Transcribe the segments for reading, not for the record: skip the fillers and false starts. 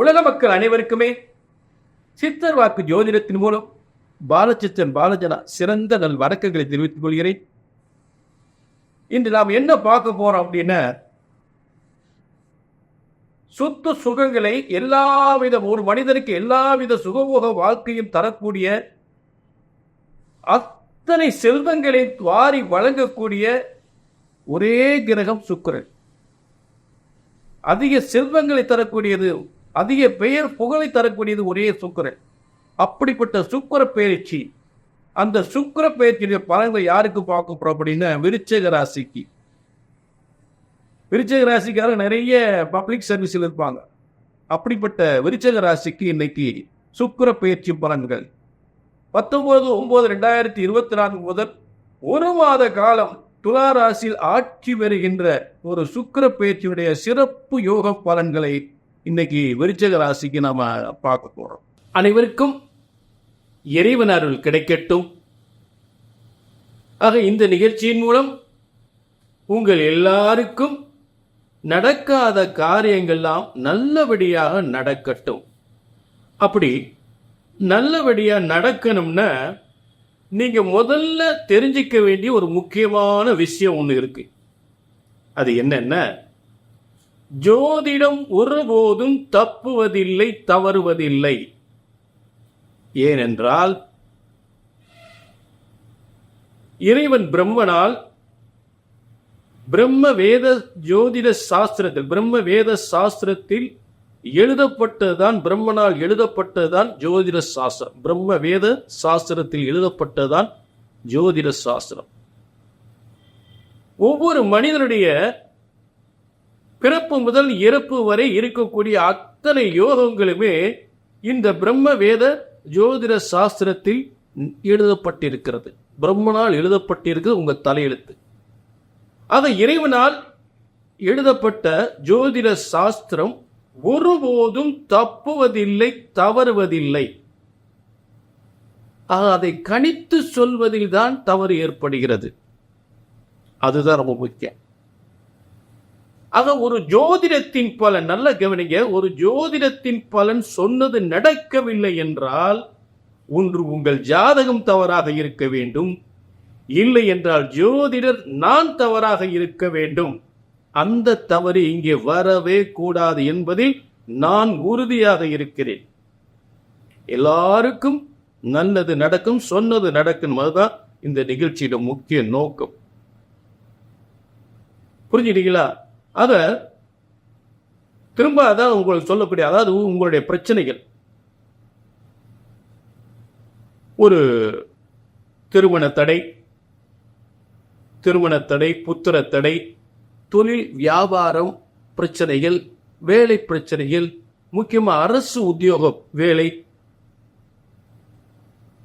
உலக மக்கள் அனைவருக்குமே சித்தர் வாக்கு ஜோதிடத்தின் மூலம் பாலச்சித்தன் பாலஜனா சிறந்த நல் வணக்கங்களை தெரிவித்துக் கொள்கிறேன். இன்று நாம் என்ன பார்க்க போறோம் அப்படின்னா, சொத்து சுகங்களை எல்லாவித ஒரு மனிதனுக்கு எல்லாவித சுகபோக வாழ்க்கையும் தரக்கூடிய அத்தனை செல்வங்களை வாரி வழங்கக்கூடிய ஒரே கிரகம் சுக்கிரன். அதிக செல்வங்களை தரக்கூடியது, அதிக பெயர் புகழை தரக்கூடியது ஒரே சுக்கிரன். அப்படிப்பட்ட சுக்கிர பயிற்சி, அந்த சுக்கிர பயிற்சியுடைய பலன்களை யாருக்கு பார்க்க போறோம் அப்படின்னா, விருச்சிக ராசிக்கு. விருச்சிக ராசிக்காரங்க நிறைய பப்ளிக் சர்வீஸில் இருப்பாங்க. அப்படிப்பட்ட விருச்சிக ராசிக்கு இன்னைக்கு சுக்கிர பயிற்சி பலன்கள் 19/9/2024 முதல் ஒரு மாத காலம் துலா ராசியில் ஆட்சி பெறுகின்ற ஒரு சுக்கிர பயிற்சியுடைய சிறப்பு யோக பலன்களை இன்னைக்கு விருச்சிக ராசிக்கு நாம பார்க்க போறோம். அனைவருக்கும் இறைவன் அருள் கிடைக்கட்டும். ஆக இந்த நிகழ்ச்சியின் மூலம் உங்கள் எல்லாருக்கும் நடக்காத காரியங்கள்லாம் நல்லபடியாக நடக்கட்டும். அப்படி நல்லபடியாக நடக்கணும்னா நீங்க முதல்ல தெரிஞ்சிக்க வேண்டிய ஒரு முக்கியமான விஷயம் ஒன்று இருக்கு. அது என்னன்னா, ஜோதிடம் ஒருபோதும் தப்புவதில்லை, தவறுவதில்லை. ஏனென்றால் இறைவன் பிரம்மனால் பிரம்ம வேத ஜோதிட சாஸ்திரத்தில், பிரம்ம வேத சாஸ்திரத்தில் எழுதப்பட்டதுதான், பிரம்மனால் எழுதப்பட்டதுதான் ஜோதிட சாஸ்திரம். பிரம்ம வேத சாஸ்திரத்தில் எழுதப்பட்டதுதான் ஜோதிட சாஸ்திரம். ஒவ்வொரு மனிதனுடைய பிறப்பு முதல் இறப்பு வரை இருக்கக்கூடிய அத்தனை யோகங்களுமே இந்த பிரம்ம வேத ஜோதிட சாஸ்திரத்தில் எழுதப்பட்டிருக்கிறது. பிரம்மனால் எழுதப்பட்டிருக்கிறது உங்க தலையெழுத்து. ஆக இறைவனால் எழுதப்பட்ட ஜோதிட சாஸ்திரம் ஒருபோதும் தப்புவதில்லை, தவறுவதில்லை. அதை கணித்து சொல்வதில் தான் தவறு ஏற்படுகிறது. அதுதான் ரொம்ப முக்கியம். ஆக ஒரு ஜோதிடத்தின் பலன், நல்ல கவனிங்க, ஒரு ஜோதிடத்தின் பலன் சொன்னது நடக்கவில்லை என்றால் ஒன்று உங்கள் ஜாதகம் தவறாக இருக்க வேண்டும், இல்லை என்றால் ஜோதிடர் நான் தவறாக இருக்க வேண்டும். அந்த தவறு இங்கே வரவே கூடாது என்பதில் நான் உறுதியாக இருக்கிறேன். எல்லாருக்கும் நல்லது நடக்கும், சொன்னது நடக்கும். அதுதான் இந்த நிகழ்ச்சியோட முக்கிய நோக்கம். புரிஞ்சுட்டீங்களா? அத திரும்ப அதான் உங்களுக்கு சொல்லக்கூடிய, அதாவது உங்களுடைய பிரச்சனைகள், ஒரு திருமண தடை, புத்திர தடை, தொழில் வியாபாரம் பிரச்சனைகள், வேலை பிரச்சனைகள், முக்கியமாக அரசு உத்தியோக வேலை,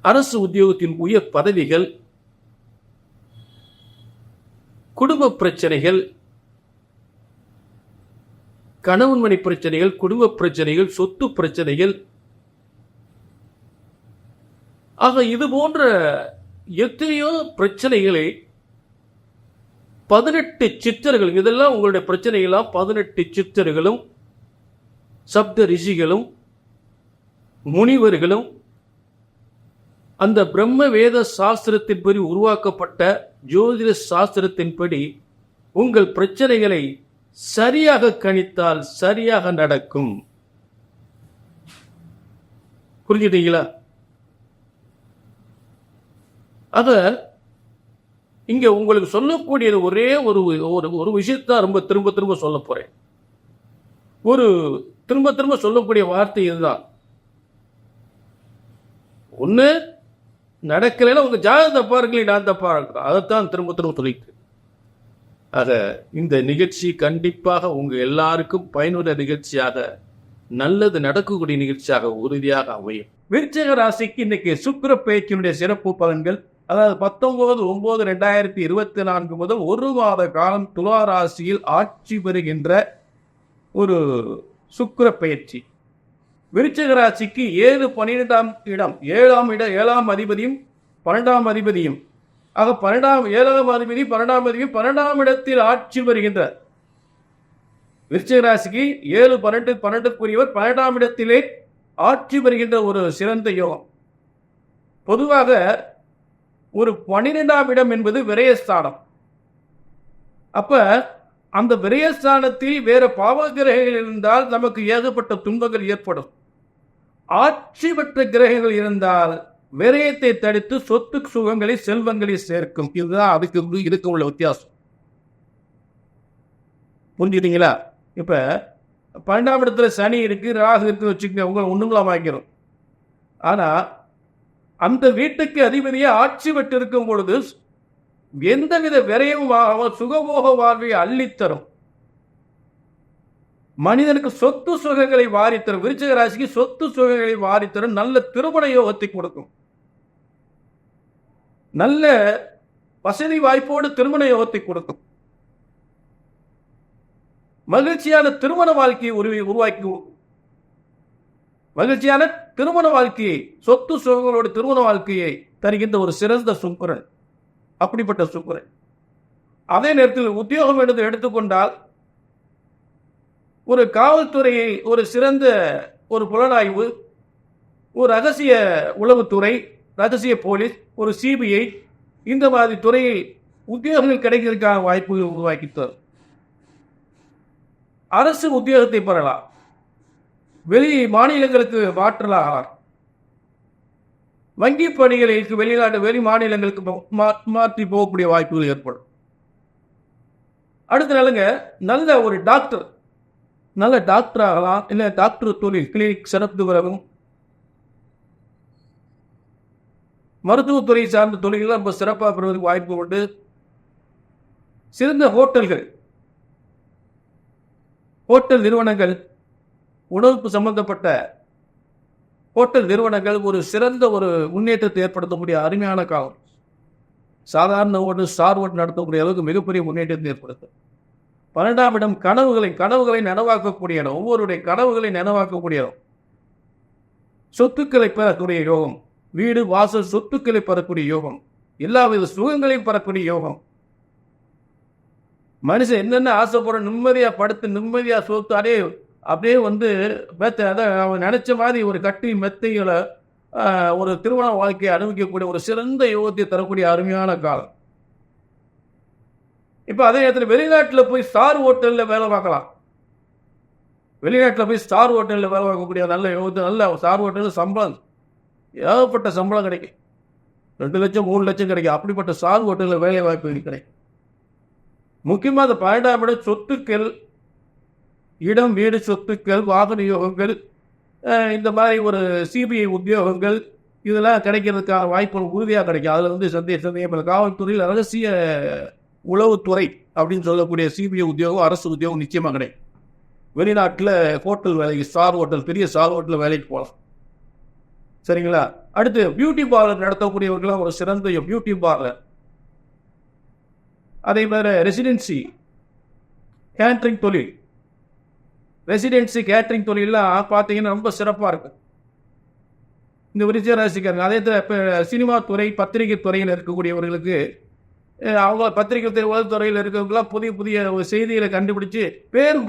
அரசு உத்தியோகத்தின் உயர் பதவிகள், குடும்ப பிரச்சனைகள், கணவன் மனை பிரச்சனைகள், குடும்ப பிரச்சனைகள், சொத்து பிரச்சனைகள். ஆக இது போன்ற எத்தனையோ பிரச்சனைகளை 18 சித்தர்கள், இதெல்லாம் உங்களுடைய பிரச்சனைகளாம் 18 சித்தர்களும் சப்த ரிஷிகளும் முனிவர்களும் அந்த பிரம்ம வேத சாஸ்திரத்தின்படி உருவாக்கப்பட்ட ஜோதிட சாஸ்திரத்தின்படி உங்கள் பிரச்சனைகளை சரியாக கணித்தால் சரியாக நடக்கும். புரிஞ்சுட்டீங்களா? அத இங்க உங்களுக்கு சொல்லக்கூடியது ஒரே ஒரு விஷயத்தான் ரொம்ப திரும்ப திரும்ப சொல்ல போறேன். ஒரு திரும்ப திரும்ப சொல்லக்கூடிய வார்த்தை இதுதான். ஒண்ணு நடக்கலைன்னா உங்க ஜாதகத்தை பாருங்களே, நான் தப்பா இருக்கிறேன். அதைத்தான் திரும்ப திரும்ப சொல்லிட்டு. ஆக இந்த நிகழ்ச்சி கண்டிப்பாக உங்க எல்லாருக்கும் பயனுள்ள நிகழ்ச்சியாக, நல்லது நடக்கக்கூடிய நிகழ்ச்சியாக உறுதியாக அமையும். விருச்சிக ராசிக்கு இன்னைக்கு சுக்கிர பயிற்சியினுடைய சிறப்பு பலன்கள், அதாவது 19/9/2024 முதல் ஒரு மாத காலம் துலா ராசியில் ஆட்சி பெறுகின்ற ஒரு சுக்கிர பயிற்சி. விருச்சிக ராசிக்கு 7, 12ஆம் இடம், 7ஆம் அதிபதியும் 12ஆம் அதிபதியும், ஆக 7ஆம் அதிபதி 12ஆம் அதிபதி 12ஆம் இடத்தில் ஆட்சி பெறுகின்றார். விருச்சிக ராசிக்கு 7, 12, 12க்குரியவர் 12ஆம் இடத்திலே ஆட்சி பெறுகின்ற ஒரு சிறந்த யோகம். பொதுவாக ஒரு 12ஆம் இடம் என்பது விரயஸ்தானம். அப்ப அந்த விரயஸ்தானத்தில் வேற பாவகிரகங்கள் இருந்தால் நமக்கு ஏகப்பட்ட துன்பங்கள் ஏற்படும். ஆட்சி பெற்ற கிரகங்கள் இருந்தால் விரயத்தை தடுத்து சொத்து சுகங்களை செல்வங்களை சேர்க்கும். இதுதான் அதுக்கு இதுக்கு உள்ள வித்தியாசம். புரிஞ்சுட்டீங்களா? இப்ப 12ஆம் இடத்துல சனி இருக்கு, ராகு இருக்கு வச்சுக்கோங்க, உங்களை ஒண்ணுங்களா வாங்கிடும். ஆனா அந்த வீட்டுக்கு அதிபதியை ஆட்சி பெற்று இருக்கும் பொழுது எந்தவித விரையும் சுகபோக வாழ்வை அள்ளித்தரும். மனிதனுக்கு சொத்து சுகங்களை வாரித்தரும். விருச்சிக ராசிக்கு சொத்து சுகங்களை வாரித்தரும். நல்ல திருமண யோகத்தை கொடுக்கும். நல்ல வசதி வாய்ப்போடு திருமண யோகத்தை கொடுக்கும். மகிழ்ச்சியான திருமண வாழ்க்கையை உருவாக்கி மகிழ்ச்சியான திருமண வாழ்க்கையை, சொத்து சுகங்களோட திருமண வாழ்க்கையை தருகின்ற ஒரு சிறந்த சுக்கிரன். அப்படிப்பட்ட சுக்கிரன். அதே நேரத்தில் உத்தியோகம் என்று எடுத்துக்கொண்டால் ஒரு காவல்துறையை, ஒரு சிறந்த ஒரு புலனாய்வு, ஒரு ரகசிய உளவுத்துறை, ரகசிய போலீஸ், ஒரு சிபிஐ, இந்த மாதிரி துறையை உத்தியோகங்கள் கிடைக்கிறதுக்கான வாய்ப்புகள் உருவாக்கி தரும். அரசு உத்தியோகத்தை பெறலாம். வெளி மாநிலங்களுக்கு மாற்றலாம். வங்கி பணிகளுக்கு வெளிநாட்டு வெளி மாநிலங்களுக்கு மாற்றி போகக்கூடிய வாய்ப்புகள் ஏற்படும். அடுத்த நாளுங்க நல்ல ஒரு டாக்டர், நல்ல டாக்டர் ஆகலாம். இல்லை டாக்டர் தொழில், கிளினிக் சிறப்பு வரவும், மருத்துவத்துறை சார்ந்த தொழில்கள் ரொம்ப சிறப்பாக பெறுவதற்கு வாய்ப்பு உண்டு. சிறந்த ஹோட்டல்கள், ஹோட்டல் நிறுவனங்கள், உணவுக்கு சம்பந்தப்பட்ட ஹோட்டல் நிறுவனங்கள் ஒரு சிறந்த ஒரு முன்னேற்றத்தை ஏற்படுத்தக்கூடிய அருமையான காலம். சாதாரண ஓட்டு ஸ்டார் ஓட்டு நடத்தக்கூடிய அளவுக்கு மிகப்பெரிய முன்னேற்றத்தை ஏற்படுத்தும். 12ஆம் இடம் கனவுகளை நனவாக்கக்கூடிய இடம். ஒவ்வொருடைய கனவுகளை நனவாக்கக்கூடிய இடம். சொத்துக்களை பெறக்கூடிய யோகம். வீடு வாசல் சொத்துக்களை பெறக்கூடிய யோகம். எல்லா வித சுகங்களையும் பெறக்கூடிய யோகம். மனுஷன் என்னென்ன ஆசைப்படுற, நிம்மதியா படுத்து நிம்மதியா சொத்து அப்படியே அவன் நினைச்ச மாதிரி ஒரு கட்டி மெத்தைகளை ஒரு திருமண வாழ்க்கையை அனுபவிக்கக்கூடிய ஒரு சிறந்த யோகத்தை தரக்கூடிய அருமையான காலம். இப்ப அதே நேரத்தில் வெளிநாட்டில் போய் ஸ்டார் ஹோட்டலில் வேலை பார்க்கலாம். வெளிநாட்டில் போய் ஸ்டார் ஹோட்டலில் வேலை பார்க்கக்கூடிய நல்ல யோகத்தை, நல்ல ஸ்டார் ஹோட்டலில் சம்பளம், ஏகப்பட்ட சம்பளம் கிடைக்கும். 2 லட்சம் 3 லட்சம் கிடைக்கும். அப்படிப்பட்ட ஸ்டார் ஹோட்டலில் வேலை வாய்ப்பு கிடைக்கும். முக்கியமாக அந்த 12ஆம் இடம் சொத்துக்கள், இடம் வீடு சொத்துக்கள், வாகன யோகங்கள், இந்த மாதிரி ஒரு சிபிஐ உத்தியோகங்கள், இதெல்லாம் கிடைக்கிறதுக்கான வாய்ப்புகள் உறுதியாக கிடைக்கும். அதில் சந்தேகம் காவல்துறையில் ரகசிய உளவுத்துறை அப்படின்னு சொல்லக்கூடிய சிபிஐ உத்தியோகம், அரசு உத்தியோகம் நிச்சயமாக கிடைக்கும். வெளிநாட்டில் ஹோட்டல் வேலைக்கு, ஸ்டார் ஹோட்டல், பெரிய ஸ்டார் ஹோட்டலில் வேலைக்கு போகலாம். சரிங்களா? அடுத்து பியூட்டி பார்லர் நடத்தக்கூடியவர்களாம் ஒரு சிறந்த பியூட்டி பார்லர். அதே மாதிரி ரெசிடென்சி கேட்டரிங் தொழில், ரெசிடென்சி கேட்டரிங் தொழிலாம் பார்த்தீங்கன்னா ரொம்ப சிறப்பாக இருக்கு இந்த விருச்சிக ராசிக்காரங்க. அதே இப்போ சினிமா துறை, பத்திரிகை துறையில் இருக்கக்கூடியவர்களுக்கு, அவங்க பத்திரிகை துறையில் இருக்கிறவங்களாம் புதிய புதிய செய்திகளை கண்டுபிடிச்சு பேரும்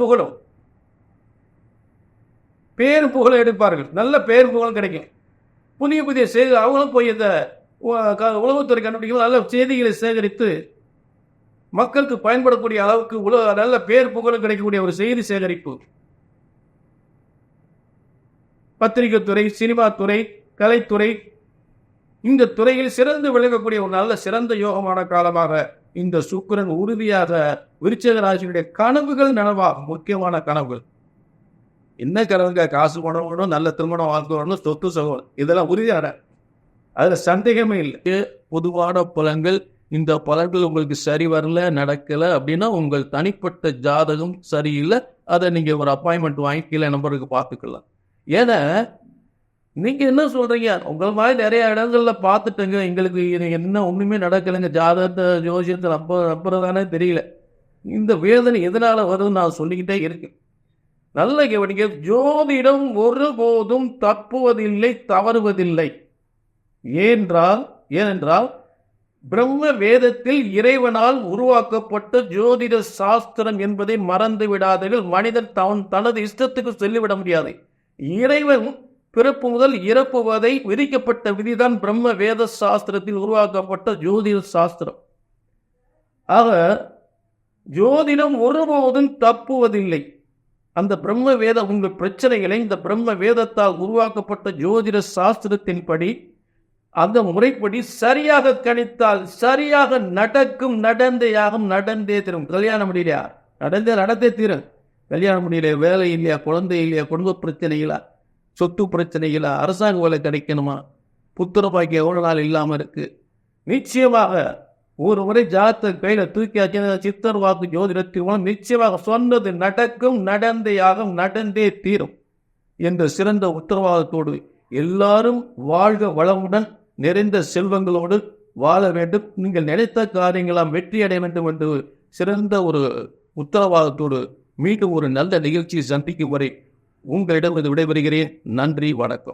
புகழும் எடுப்பார்கள். நல்ல பேர் புகழும் கிடைக்கும். புதிய புதிய செய்தி அவங்களும் போய் இந்த உளவுத்துறை கண்டுபிடிக்கும் நல்ல செய்திகளை சேகரித்து மக்களுக்கு பயன்படக்கூடிய அளவுக்கு நல்ல பேர் புகழும் கிடைக்கக்கூடிய ஒரு செய்தி சேகரிப்பு. பத்திரிகை துறை, சினிமா துறை, கலைத்துறை, இந்த துறையில் சிறந்து விளங்கக்கூடிய ஒரு நல்ல சிறந்த யோகமான காலமாக இந்த சுக்கிரன் உறுதியாக விருச்சிக ராசியுடைய கனவுகள் நனவாகும். முக்கியமான கனவுகள் என்ன கனவுங்க? காசு பணம் வேணும், நல்ல திருமணம் வாழ்க்கை வரணும், சொத்து சகோதரம், இதெல்லாம் உறுதியான, அதுல சந்தேகமே இல்லை. பொதுவான பலன்கள். இந்த பலன்கள் உங்களுக்கு சரி வரல, நடக்கல அப்படின்னா உங்கள் தனிப்பட்ட ஜாதகம் சரியில்லை. அதை நீங்க ஒரு அப்பாயின்மெண்ட் வாங்கி கீழே நம்பருக்கு பார்த்துக்கலாம். ஏன்னா நீங்க என்ன சொல்றீங்க, உங்கள் மாதிரி நிறைய இடங்கள்ல பார்த்துட்டுங்க, எங்களுக்கு என்ன ஒண்ணுமே நடக்கலைங்க, ஜாதகத்தை ஜோசியத்தை நம்புறதானே தெரியல. இந்த வேதனை எதனால வருதுன்னு நான் சொல்லிக்கிட்டே இருக்கேன். நல்ல கவனிக்க, ஜோதிடம் ஒருபோதும் தப்புவதில்லை, தவறுவதில்லை. ஏனென்றால் பிரம்ம வேதத்தில் இறைவனால் உருவாக்கப்பட்ட ஜோதிட சாஸ்திரம் என்பதை மறந்து விடாதீர்கள். மனிதன் தனது இஷ்டத்துக்கு சொல்லிவிட முடியாது. இறைவன் பிறப்பு முதல் இறப்பு வரை விதிக்கப்பட்ட விதிதான் பிரம்ம வேத சாஸ்திரத்தில் உருவாக்கப்பட்ட ஜோதிட சாஸ்திரம். ஆக ஜோதிடம் ஒருபோதும் தப்புவதில்லை. அந்த பிரம்ம வேத உங்கள் பிரச்சனைகளை இந்த பிரம்ம வேதத்தால் உருவாக்கப்பட்ட ஜோதிட சாஸ்திரத்தின்படி அந்த முறைப்படி சரியாக கணித்தால் சரியாக நடக்கும், நடந்தேயாகும், நடந்தே தீரும். கல்யாணம் முடியலையா? நடந்தே தீரும். கல்யாணம் முடியல, வேலை இல்லையா, குழந்தை இல்லையா, குடும்ப பிரச்சனைகளா, சொத்து பிரச்சனைகளா, அரசாங்க வேலை கிடைக்கணுமா, புத்திர பாக்கிய எவ்வளவு நாள் இல்லாம இருக்கு, நிச்சயமாக ஒரு முறை ஜாதகத்தை கையில தூக்கி சித்தர் வாக்கு ஜோதிடத்தின் மூலம் நிச்சயமாக சொன்னது நடக்கும், நடந்தேயாகும், நடந்தே தீரும் என்ற சிறந்த உத்தரவாதத்தோடு எல்லாரும் வாழ்க வளமுடன் நிறைந்த செல்வங்களோடு வாழ வேண்டும். நீங்கள் நினைத்த காரியங்களாம் வெற்றி அடைய வேண்டும் என்று சிறந்த ஒரு உத்தரவாதத்தோடு மீண்டும் ஒரு நல்ல நிகழ்ச்சியை சந்திக்கும் வரை உங்களிடம் விடைபெறுகிறேன். நன்றி, வணக்கம்.